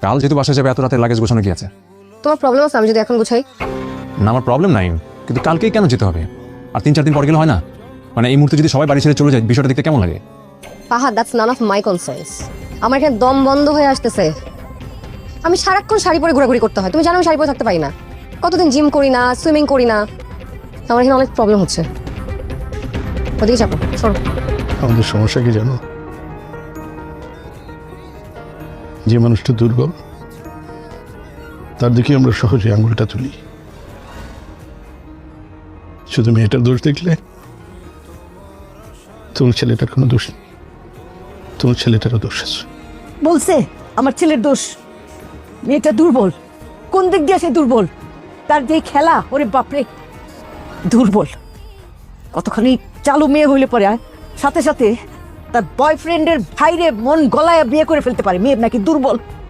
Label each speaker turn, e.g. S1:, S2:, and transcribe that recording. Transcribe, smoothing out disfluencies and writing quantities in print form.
S1: কাল যেহেতু বাসায় যাবে এত রাতে লাগেজ গোছানো কি আছে?
S2: তোমার প্রবলেম আছে আমি যদি এখন গুছাই?
S1: না, আমার প্রবলেম নাই, কিন্তু কালকেই কেন যেতে হবে? আর 3-4 দিন পর গেলে হয় না? মানে এই মুহূর্তে যদি সবাই বাড়ি ছেড়ে চলে যায় বিষয়টা দেখতে কেমন লাগে?
S2: পাহাড়, that's none of my concerns. আমার এখানে দম বন্ধ হয়ে আসতেছে। আমি সারাক্ষণ শাড়ি পরে ঘোরাঘুরি করতে হয়, তুমি জানো আমি শাড়ি পরে থাকতে পারি না। কতদিন জিম করি না, সুইমিং করি না, আমার এখানে অনেক প্রবলেম হচ্ছে। ওদিকে চাপো, সরো।
S3: আমাদের সমস্যা কি জানো? যে মানুষটা দুর্বল তার দিকে আমরা সহজে আঙুলটা তুলি। শুধু মেয়েটার দোষ দেখলে তোমার ছেলেটার কোনো দোষ নেই, তোমার ছেলেটারও দোষ আছে।
S4: বলছে আমার ছেলের দোষ, মেয়েটা দুর্বল। কোন দিক দিয়ে সে দুর্বল? তার যে খেলা, ওরে বাপরে, দুর্বল। কতখানি চালু মেয়ে হইলে পরে সাথে সাথে তার বয়ফ্রেন্ডের ভাইরে মন গলায় বিয়ে করে ফেলতে পারে। মেয়ে নাকি দুর্বল?